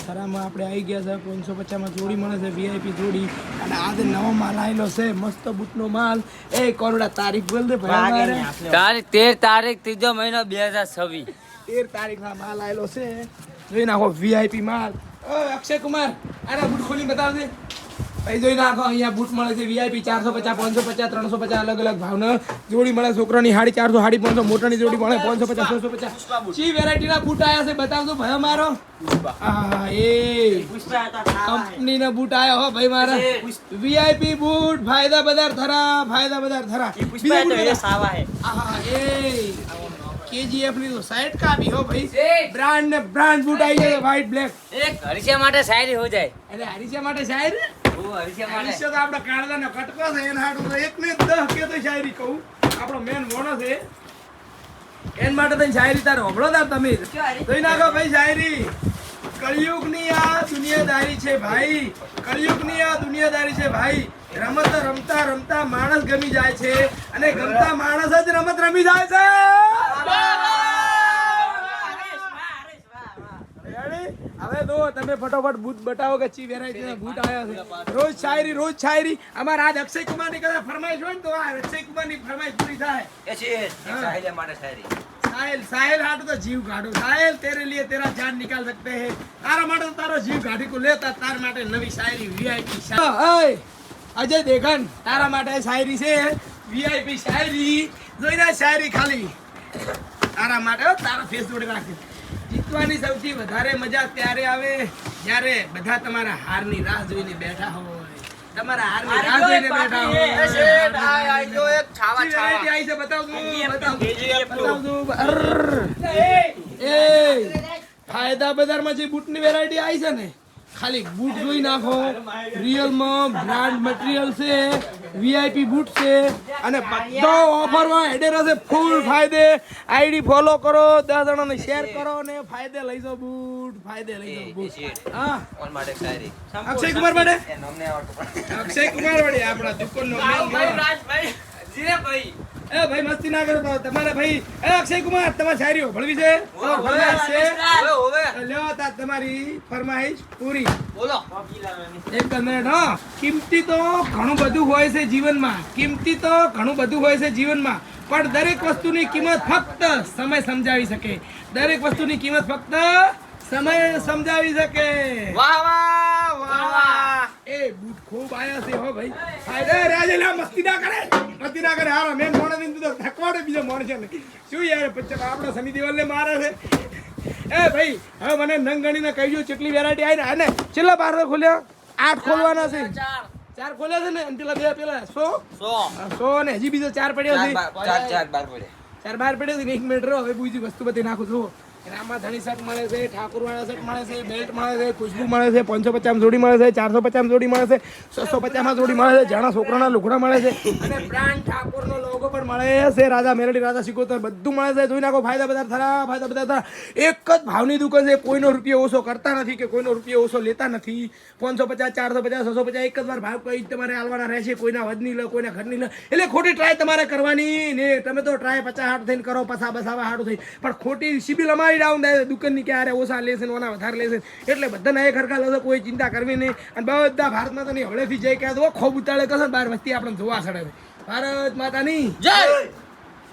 થરામાં આપણે આવી ગયા છે 550 જોડી મળે છે વીઆઈપી જોડી અને આજે નવો માલ આવેલો છે મસ્ત બૂટનો માલ એ કોરોડા તારીખ બોલ દે ભાઈ તારીખ 13 તારીખ 3 મહિનો 2026 13 તારીખના માલ આવેલો છે જોઈ નાખો વીઆઈપી માલ અક્ષય કુમાર આના બૂટ ખોલી બતાવજે ભાઈ જોઈ નાખો અહીંયા બૂટ મળે છે વીઆઈપી 450 550 350 અલગ અલગ ભાવના જોડી મળે છોકરાની 450 550 મોટાની જોડી મળે 550 650 ચી વેરાયટીના બૂટ આયા છે બતાવજો ભાઈ અમારો આ એ કંપનીના બૂટ આયા હો ભાઈ મારા વીઆઈપી બૂટ ફાયદા બજાર થરા બીજા બૂટ સાવા હે આ એ केजीएफ ली तो साइड का भी हो भाई ब्रांड बूट आई है व्हाइट ब्लैक एक हरिशा માટે શાયરી હો જાય अरे हरिशा માટે शायरी ઓ હરિશા માટે હરિશા તો આપડા કાળદાનો કટકો છે એના હાડું તો એક ને 10 કે તો શાયરી કહું આપણો મેન મોણો છે એન માટે તો શાયરી તાર હોબળો તાર તમે જોઈ નાખો ભાઈ શાયરી કળિયુગની આ દુનિયાદારી છે ભાઈ કળિયુગની આ દુનિયાદારી છે ભાઈ રમત રમતા રમતા માણસ ગમી જાય છે અને ગમતા માણસ જ રમત રમી જાય છે હવે તો તમે ફટોફટ બૂટ બતાવો કે ચી વેરાયટીના બૂટ આવ્યા છે રોજ શાયરી અમાર આજ અક્ષય કુમાર ની કદાચ ફરમાઈશ હોય ને તો આ અક્ષય કુમાર ની ફરમાઈશ પૂરી થાય એ છે સાહિલ માટે શાયરી साहिल हाट तो जीव काटो साहिल तेरे लिए तेरा जान निकाल सकते हैं तारा माटे तो तारो जीव काटी को लेता तार माटे नवी शायरी वीआईपी शायरी अजय देवगन तारा माटे शायरी से वीआईपी शायरी જોઈના શાયરી ખાલી તારા માટે તારા ફેસ જોડે રાખે જીતવાની સૌથી વધારે મજા ત્યારે આવે જ્યારે બધા તમારા હારની રાહ જોઈને બેઠા હોય તમારા હારની રાહ જોઈને બેઠા હોય આ જો એક છાવા આઈ છે બતાવજો એ ફાયદા બજારમાં જે બૂટની વેરાયટી આવી છે ને ખાલી બૂટ જોઈ નાખો રિયલમાં બ્રાન્ડ મટીરિયલ છે વીઆઈપી બૂટ છે અને બધો ઓફરમાં હેડેર છે ફૂલ ફાયદે આઈડી ફોલો કરો 10 જણાને શેર કરો ને ફાયદે લઈ જાઓ બૂટ ફાયદે લઈ જાઓ બૂટ હા ઓન માટે શાયરી અક્ષય કુમાર માટે એ નામને આવડતો અક્ષય કુમાર વળી આપણા દુકાનનો ભાઈ રાજભાઈ જીરે ભાઈ એ ભાઈ મસ્તી ના કરો તો તમારે ભાઈ એ અક્ષય કુમાર તમારી શાયરીઓ ભણવી છે ફરમાઈશ છે હોવે લ્યો તા તમારી ફરમાઈશ પૂરી બોલો એક મિનિટ હો કિંમતી તો ઘણું બધું હોય છે જીવનમાં પણ દરેક વસ્તુની કિંમત ફક્ત સમય સમજાવી શકે વાહ વાહ વાહ એ બૂટ ખૂબ આયા છે હો ભાઈ ફાયદા રાજેલા મસ્તી ના કરે હારો મેં મોણે દીન તો થકવાડે બીજો મોણ છે ને શું યાર પચ્ચા આપણો સની દિવાલને મારે છે એ ભાઈ હવે મને નંગ ગણીને કહીજો કેટલી વેરાયટી આવી ને અને છેલ્લા 12 ખોલ્યા 8 ખોલવાના છે 4 ખોલ્યા છે ને અને પેલા 100 ને હજી બીજો 4 પડ્યો છે 4 બાર પડ્યો છે 1 મિનિટ રહો હવે બીજી વસ્તુ બધી નાખું છું આમાં ધણી શર્ટ મળે છે ઠાકોરવાળા શર્ટ મળે છે બેલ્ટ મળે છે ખુશ્બુ મળે છે 550 જોડી મળે છે 450 જોડી મળે છે 650 જોડી મળે છે જાણા છોકરાના લુગડા મળે છે અને બ્રાન્ડ ઠાકોરનો લોગો પણ મળે છે રાજા મેલડી રાજા સિકોતર બધું મળે છે જોઈ નાખો ફાયદા બધા થરા એક જ ભાવની દુકાન છે કોઈનો રૂપિયો ઓછો કરતા નથી કે કોઈનો રૂપિયો ઓછો લેતા નથી 550 450 650 એક જ વાર ભાવ કઈ તમારે આલવાના રહેશે કોઈના વધ નહીં લે કોઈના ઘર નહીં લે એટલે ખોટી ટ્રાય તમારે કરવાની ને તમે તો ટ્રાય 50 હાટ થઈને કરો પસા બસાવા હાટું થઈ પણ ખોટી સિબિલ અમારી ડાઉન થાય દુકાનની કે આરે ઓછા લેશે ને ઓના વધારે લેશે એટલે બધાને એક હરખા લેશે કોઈ ચિંતા કરવી નહીં અને બધા ભારતમાં તો નહીં હવળેથી જઈ કે ખૂબ ઉતાળે કશે બહાર વસ્તી આપણે જોવા સડે ભારત માતાની જય